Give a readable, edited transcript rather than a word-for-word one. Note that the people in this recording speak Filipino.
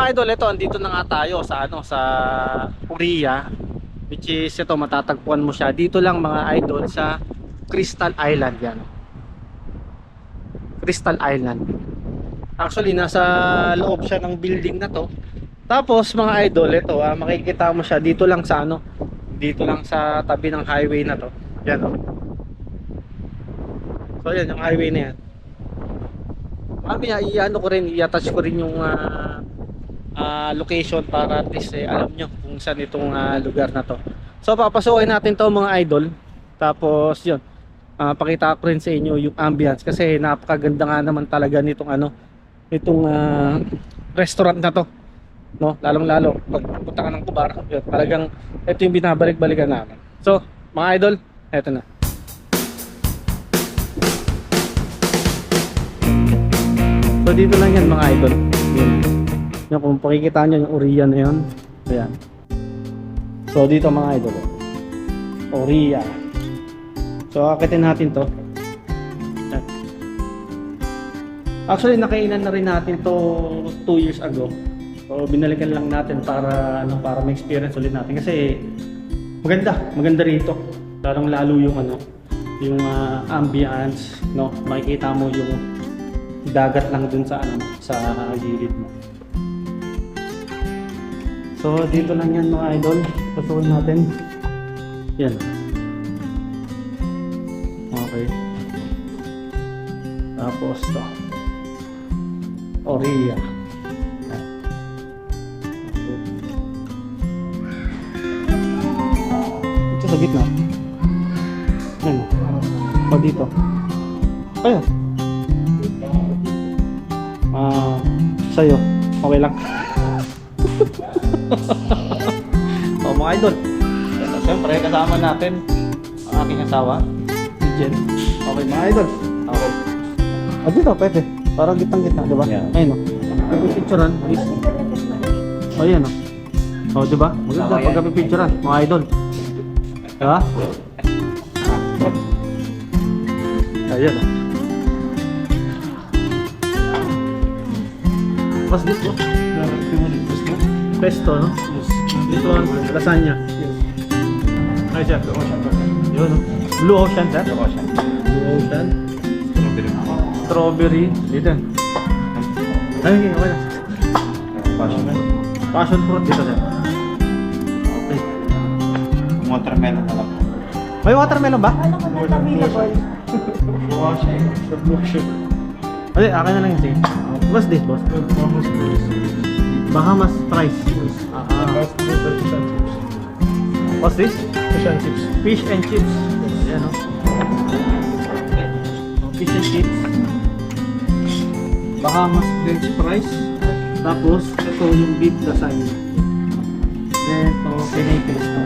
mga idol, ito andito na nga tayo sa ano, sa Korea, which is ito matatagpuan mo siya dito lang mga idol sa Crystal Island yan. Crystal Island. Actually nasa loob siya ng building na to. Tapos mga idol, ito makikita mo siya dito lang sa ano, dito lang sa tabi ng highway na to. Yan oh. So yan yung highway na yan. I-ano ko rin, i-attach ko rin yung location para at least alam nyo kung saan itong lugar na to. So papasukin natin to mga idol. Tapos yun, pakita ko rin sa inyo yung ambience kasi napakaganda nga naman talaga nitong ano, itong restaurant na to, no? Lalong lalo pag punta ka ng Kubar, yun, talagang ito yung binabalik-balikan namin. So mga idol, eto na. So dito lang yan mga idol. Yun. Yung kung pakikita nyo yung Oria na yun. Ayan. So dito mga idol. Oria. So akitin natin to. Ayan. Actually nakainan na rin natin to 2 years ago. So binalikan lang natin para ano, para ma-experience ulit natin kasi maganda rito. Lalong lalo yung ano, yung ambience, no? Makikita mo yung dagat lang dun sa ano, sa gilid mo. So dito lang yan mga idol. Pasukin natin. Yan. Okay. Tapos to. Oria. Ito sa gitna. Yan. O dito. Ayun. Sa'yo, okay lang. O mga idol, ito siyempre kasama natin ang aking asawa, si Jen. Okay mga idol, okay. O dito pwede, parang gitang-gitna, diba? Yeah. Ayun o, pagpipicturan, please. O yan o. O diba? Maganda pagpipicturan, mga idol. Diba? Ayan o. What's this one? Pesto, no? Yes. This one, lasagna. Yes. Ay, siya. The ocean burger. Yun, no? Blue Ocean, sir? The ocean. Blue Ocean. Strawberry. Strawberry. Dito. Ay, okay na. Passion. Passion fruit dito, sir. Okay. Watermelon na lang. May watermelon ba? Ano ko na available? Blue ocean. The blue ocean. Ay, akin na lang yun, sige. What's this, boss? Bahamas fries. Bahamas fries. Bahamas fries. Fish and chips. What's this? Fish and chips. Fish and chips. Ayan, no? Fish and chips. Bahamas French fries. Tapos, ito yung beef lasagna. Then, ito, Pinay pesto.